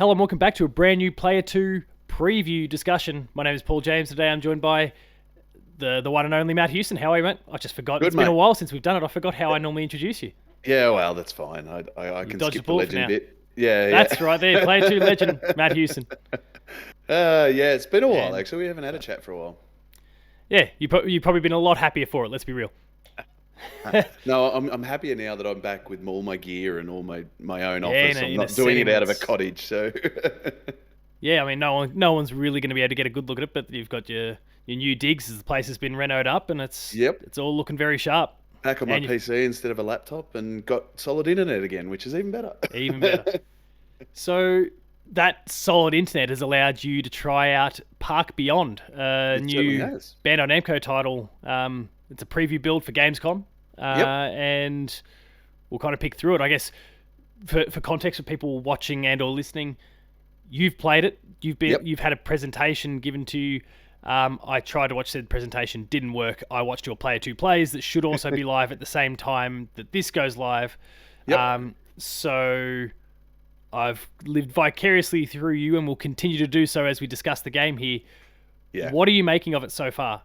Hello and welcome back to a brand new Player 2 preview discussion. My name is Paul James. Today I'm joined by the one and only Matt Houston. How are you, mate? I just forgot. Good, it's been mate. a while since we've done it. I forgot how I normally introduce you. Yeah, well, that's fine. I You can dodged skip the the bullet for legend now. bit. Yeah, That's right there. Player 2 legend, Matt Houston. Yeah, it's been a while, And actually. We haven't had a chat for a while. yeah, you've probably been a lot happier for it, let's be real. No, I'm happier now that I'm back with all my gear and all my own Yeah, office. no, I'm in not a doing it setting out of a that's- cottage, so... Yeah, I mean, no one's really going to be able to get a good look at it, but you've got your new digs as the place has been renoed up and it's all looking very sharp. Back on my And PC instead of a laptop and got solid internet again, which is even better. Even better. So that solid internet has allowed you to try out Park Beyond, a It certainly new has. Bandai Namco title. It's a preview build for Gamescom, and we'll kind of pick through it. I guess for context for people watching and or listening, you've played it. You've had a presentation given to you. I tried to watch said presentation, didn't work. I watched your Player 2 plays that should also be live at the same time that this goes live. So I've lived vicariously through you and will continue to do so as we discuss the game here. Yeah. What are you making of it so far?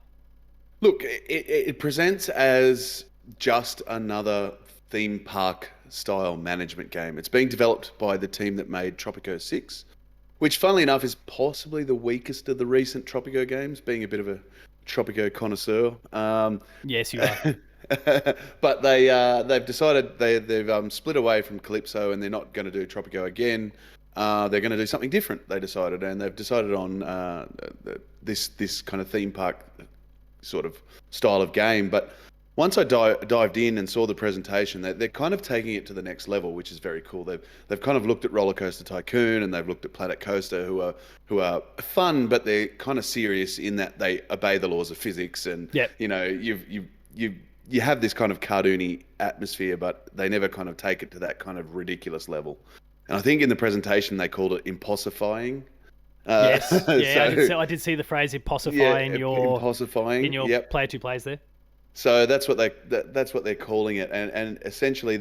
Look, it presents as just another theme park style management game. It's being developed by the team that made Tropico 6, which funnily enough is possibly the weakest of the recent Tropico games, being a bit of a Tropico connoisseur. Yes, you are. But they've decided they've split away from Calypso and they're not going to do Tropico again. They're going to do something different. They decided, and they've decided on this kind of theme park sort of style of game. But once I dived in and saw the presentation, they're kind of taking it to the next level, which is very cool. They've kind of looked at Roller Coaster Tycoon and they've looked at Planet Coaster, who are fun, but they're kind of serious in that they obey the laws of physics. And you know, you have this kind of cartoony atmosphere, but they never kind of take it to that kind of ridiculous level. And I think in the presentation they called it impossifying. Yes, I did see the phrase impossifying in your Player 2 plays there. So that's what they're calling it, and essentially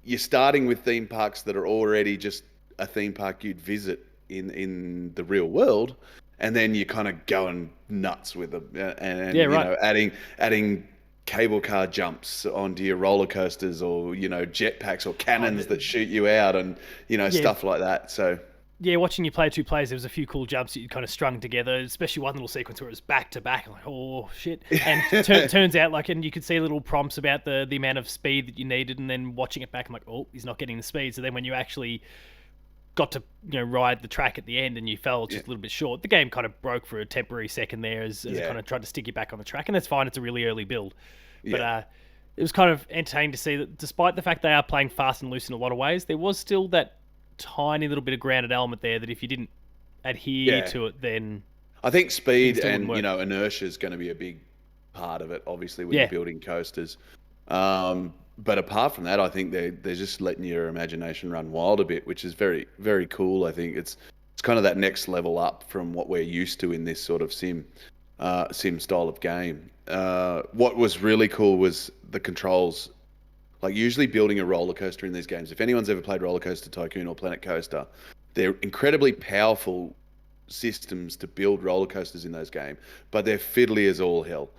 you're starting with theme parks that are already just a theme park you'd visit in the real world, and then you're kind of going nuts with them, and you know, adding cable car jumps onto your roller coasters, or you know, jetpacks or cannons that shoot you out, and you know, stuff like that. So. Yeah, watching you Player 2 plays, there was a few cool jumps that you kind of strung together, especially one little sequence where it was back to back. I'm like, oh shit! And turns out, like, and you could see little prompts about the amount of speed that you needed, and then watching it back, I'm like, oh, he's not getting the speed. So then when you actually got to ride the track at the end and you fell just a little bit short, the game kind of broke for a temporary second there as it kind of tried to stick you back on the track, and that's fine. It's a really early build, but it was kind of entertaining to see that despite the fact they are playing fast and loose in a lot of ways, there was still that tiny little bit of grounded element there that if you didn't adhere to it, then I think speed and inertia is going to be a big part of it, obviously, when you're building coasters. But apart from that, I think they're just letting your imagination run wild a bit, which is very, very cool. I think it's kind of that next level up from what we're used to in this sort of sim style of game. What was really cool was the controls. Like, usually building a roller coaster in these games, if anyone's ever played Roller Coaster Tycoon or Planet Coaster, they're incredibly powerful systems to build roller coasters in those games, but they're fiddly as all hell.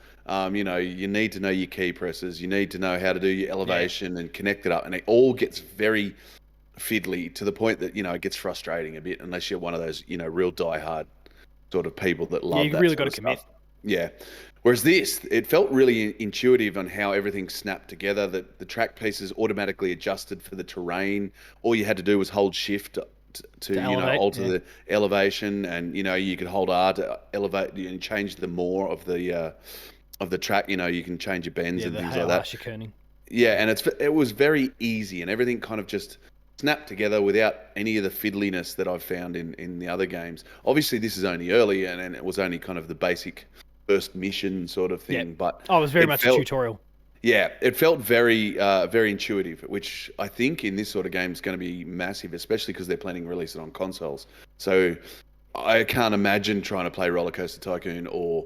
You know, you need to know your key presses, you need to know how to do your elevation and connect it up, and it all gets very fiddly to the point that, you know, it gets frustrating a bit unless you're one of those, you know, real diehard sort of people that love that. You really got to commit. Yeah. Whereas this, it felt really intuitive on how everything snapped together, that the track pieces automatically adjusted for the terrain. All you had to do was hold shift to alter the elevation, and, you know, you could hold R to elevate and change the more of the track. You know, you can change your bends and things like that. Yeah, and it was very easy, and everything kind of just snapped together without any of the fiddliness that I've found in the other games. Obviously, this is only early, and it was only kind of the basic first mission sort of thing, but it was very much a tutorial. Yeah, it felt very very intuitive, which I think in this sort of game is going to be massive, especially because they're planning to release it on consoles. So I can't imagine trying to play Roller Coaster Tycoon or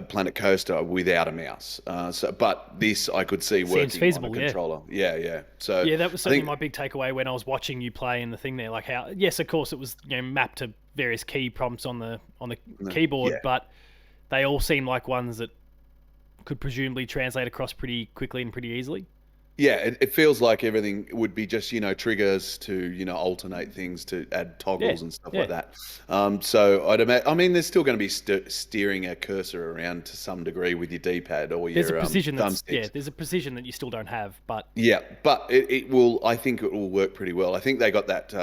Planet Coaster without a mouse. But this I could see Seems working feasible, on a controller. Yeah. So yeah, that was I certainly think, my big takeaway when I was watching you play in the thing there. Like how, yes, of course, it was mapped to various key prompts on the keyboard, yeah. but they all seemed like ones that could presumably translate across pretty quickly and pretty easily. Yeah, it feels like everything would be just, triggers to, alternate things, to add Yeah, toggles and stuff yeah. like that. So I'd imagine, I mean, there's still going to be steering a cursor around to some degree with your D-pad or There's a your precision thumbsticks. there's a precision that you still don't have, but Yeah, but it will, I think it will work pretty well. I think they got that,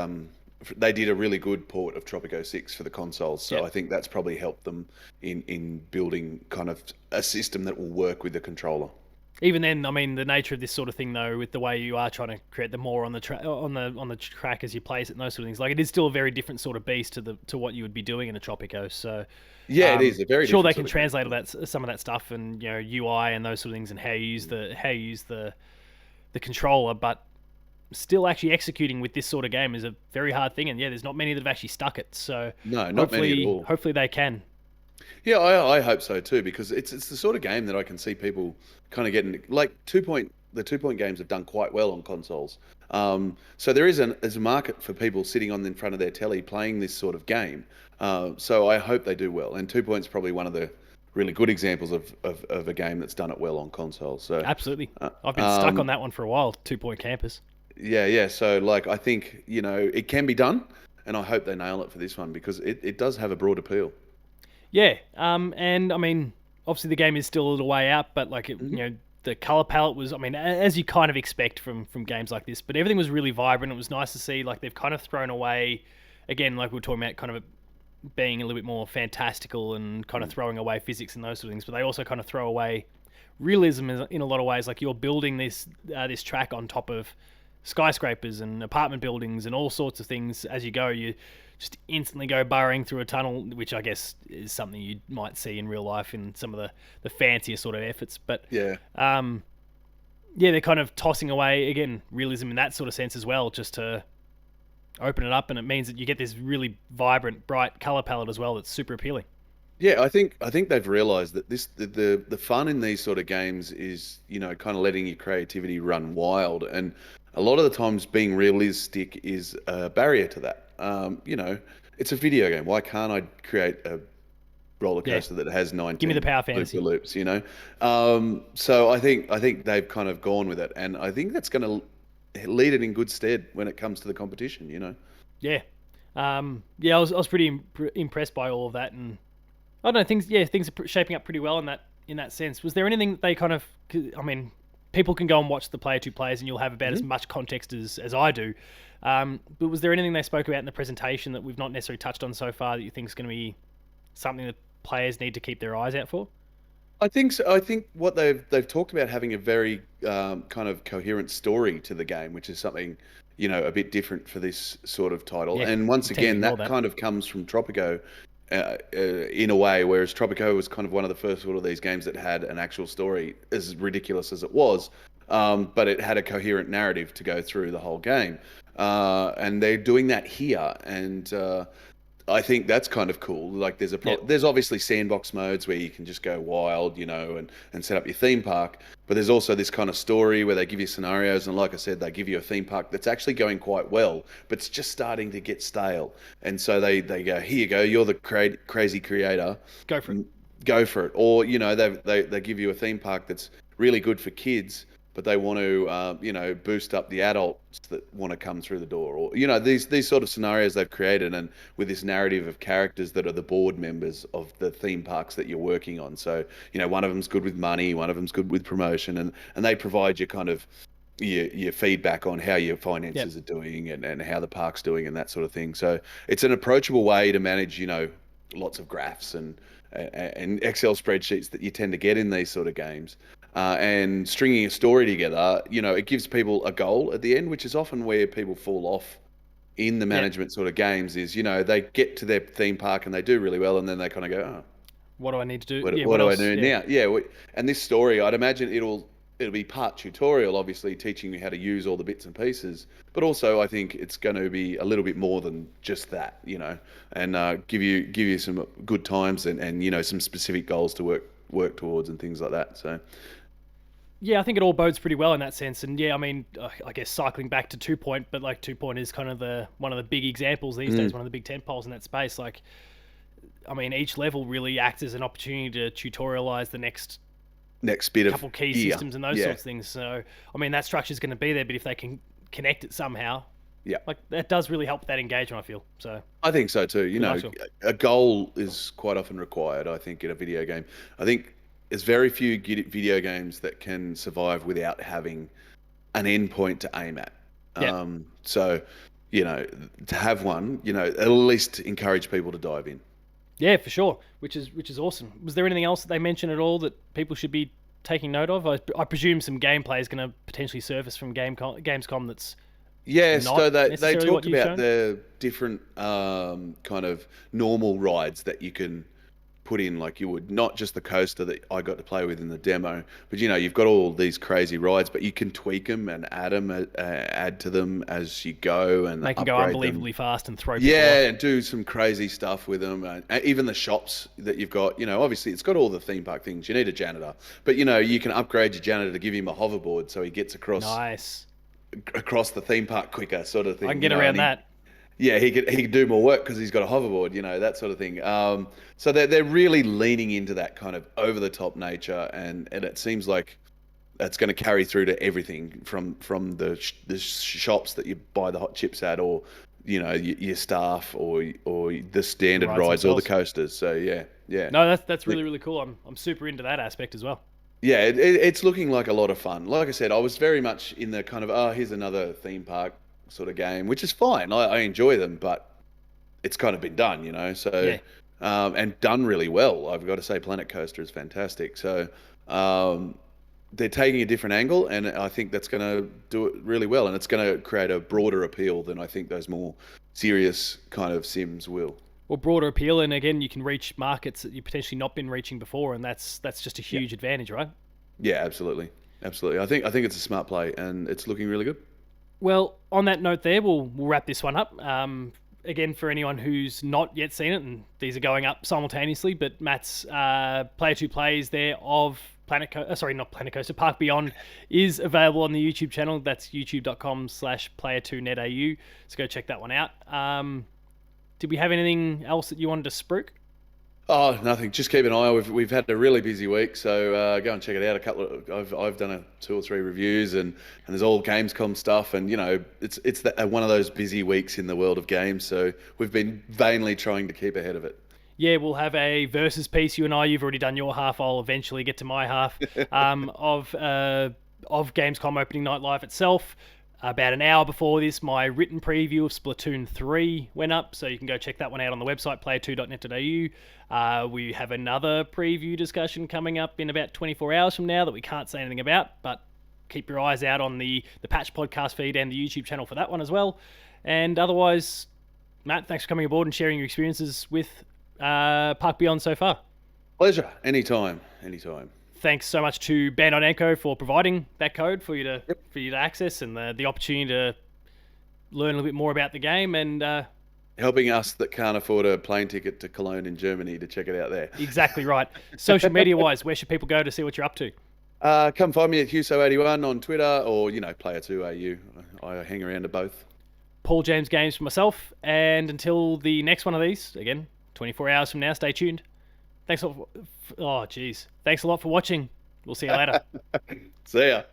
they did a really good port of Tropico 6 for the consoles. So Yep. I think that's probably helped them in building kind of a system that will work with the controller. even then, I mean, the nature of this sort of thing, though, with the way you are trying to create the more on the track as you place it and those sort of things, like it is still a very different sort of beast to what you would be doing in a Tropico. So Yeah, it is a very sure they different can translate all that some of that stuff and UI and those sort of things and how you use the controller, but still actually executing with this sort of game is a very hard thing. And yeah, there's not many that have actually stuck it. So No, not many at all. Hopefully they can. Yeah, I hope so too, because it's the sort of game that I can see people kind of getting, like the 2 Point games have done quite well on consoles. So there's a market for people sitting in front of their telly playing this sort of game. So I hope they do well. And 2 Point's probably one of the really good examples of a game that's done it well on consoles. So Absolutely. I've been stuck on that one for a while, 2 Point Campus. Yeah. So like I think, it can be done, and I hope they nail it for this one because it does have a broad appeal. Yeah, and I mean, obviously the game is still a little way out, but like the color palette was, I mean, as you kind of expect from games like this, but everything was really vibrant. It was nice to see. Like they've kind of thrown away, again, like we were talking about, kind of being a little bit more fantastical and kind of throwing away physics and those sort of things. But they also kind of throw away realism in a lot of ways. Like you're building this track on top of skyscrapers and apartment buildings and all sorts of things as you go. You just instantly go burrowing through a tunnel, which I guess is something you might see in real life in some of the fancier sort of efforts. But Yeah. They're kind of tossing away, again, realism in that sort of sense as well, just to open it up, and it means that you get this really vibrant, bright color palette as well that's super appealing. Yeah, I think they've realised that the fun in these sort of games is, kind of letting your creativity run wild, and a lot of the times being realistic is a barrier to that. It's a video game. Why can't I create a roller coaster that has 19 Give me the power fantasy loops? So I think they've kind of gone with it, and I think that's going to lead it in good stead when it comes to the competition. Yeah, I was pretty impressed by all of that, and I don't know, things are shaping up pretty well in that sense. Was there anything that they kind of, I mean, people can go and watch the Player 2 Plays and you'll have about as much context as I do. But was there anything they spoke about in the presentation that we've not necessarily touched on so far that you think is going to be something that players need to keep their eyes out for? I think so. I think what they've talked about having a very kind of coherent story to the game, which is something a bit different for this sort of title. Yeah, and once again, that kind of comes from Tropico in a way, whereas Tropico was kind of one of the first of these games that had an actual story, as ridiculous as it was, but it had a coherent narrative to go through the whole game. And they're doing that here, and I think that's kind of cool. Like there's obviously sandbox modes where you can just go wild, and set up your theme park. But there's also this kind of story where they give you scenarios, and like I said, they give you a theme park that's actually going quite well, but it's just starting to get stale. And so they go, here you go, you're the crazy creator. Go for it. Go for it. Or, they give you a theme park that's really good for kids, but they want to, boost up the adults that want to come through the door, or these sort of scenarios they've created, and with this narrative of characters that are the board members of the theme parks that you're working on. So one of them's good with money, one of them's good with promotion, and they provide you kind of your feedback on how your finances are doing and how the park's doing and that sort of thing. So it's an approachable way to manage lots of graphs and Excel spreadsheets that you tend to get in these sort of games. And stringing a story together, it gives people a goal at the end, which is often where people fall off in the management sort of games is, they get to their theme park and they do really well, and then they kind of go, oh, what do I need to do? What do I do now? Yeah. And this story, I'd imagine it'll it'll be part tutorial, obviously teaching you how to use all the bits and pieces, but also I think it's going to be a little bit more than just that, and give you some good times and some specific goals to work towards and things like that. So yeah, I think it all bodes pretty well in that sense. And yeah, I mean, I guess cycling back to 2 Point, but like 2 Point is kind of one of the big examples these days, one of the big tentpoles in that space. Like, I mean, each level really acts as an opportunity to tutorialize the next bit of couple key systems and those sorts of things. So, I mean, that structure is going to be there, but if they can connect it somehow, like that does really help that engagement, I feel. So I think so too. A goal is quite often required, I think, in a video game. I think there's very few video games that can survive without having an endpoint to aim at. So, to have one, at least encourage people to dive in. Yeah, for sure, which is awesome. Was there anything else that they mentioned at all that people should be taking note of? I presume some gameplay is going to potentially surface from Gamescom that's so they talked about the different kind of normal rides that you can put in, like you would, not just the coaster that I got to play with in the demo, but you've got all these crazy rides, but you can tweak them and add to them as you go, and they can go unbelievably fast and throw people off. And do some crazy stuff with them, and even the shops that you've got, obviously it's got all the theme park things. You need a janitor, but you can upgrade your janitor to give him a hoverboard so he gets across the theme park quicker, sort of thing. I can get around that. Yeah, he could do more work because he's got a hoverboard, that sort of thing. So they're really leaning into that kind of over the top nature, and it seems like that's going to carry through to everything from the shops that you buy the hot chips at, or your staff, or the standard rides or the coasters. So yeah. No, that's really cool. I'm super into that aspect as well. Yeah, it's looking like a lot of fun. Like I said, I was very much in the kind of here's another theme park sort of game, which is fine. I enjoy them, but it's kind of been done, so and done really well. I've got to say, Planet Coaster is fantastic. So they're taking a different angle, and I think that's going to do it really well, and it's going to create a broader appeal than I think those more serious kind of sims will. Well, broader appeal, and again, you can reach markets that you've potentially not been reaching before, and that's just a huge advantage, right? Yeah, absolutely. I think it's a smart play, and it's looking really good. Well, on that note there, we'll wrap this one up. Again, for anyone who's not yet seen it, and these are going up simultaneously, but Matt's Player 2 Plays there of Park Beyond is available on the YouTube channel. That's youtube.com/player2netau. So go check that one out. Did we have anything else that you wanted to spruik? Oh, nothing. Just keep an eye. We've had a really busy week, so go and check it out. I've done 2 or 3 reviews, and there's all Gamescom stuff, and it's one of those busy weeks in the world of games. So we've been vainly trying to keep ahead of it. Yeah, we'll have a versus piece. You and I. You've already done your half. I'll eventually get to my half of Gamescom opening night live itself. About an hour before this, my written preview of Splatoon 3 went up, so you can go check that one out on the website, player2.net.au. We have another preview discussion coming up in about 24 hours from now that we can't say anything about, but keep your eyes out on the Patch podcast feed and the YouTube channel for that one as well. And otherwise, Matt, thanks for coming aboard and sharing your experiences with Park Beyond so far. Pleasure. Anytime. Thanks so much to Bandai Namco for providing that code for you to access, and the opportunity to learn a little bit more about the game, and helping us that can't afford a plane ticket to Cologne in Germany to check it out there. Exactly right. Social media wise, where should people go to see what you're up to? Come find me at Huso81 on Twitter, or Player2AU. I hang around to both. Paul James Games for myself, and until the next one of these, again, 24 hours from now, stay tuned. Thanks a lot for watching. We'll see you later. See ya.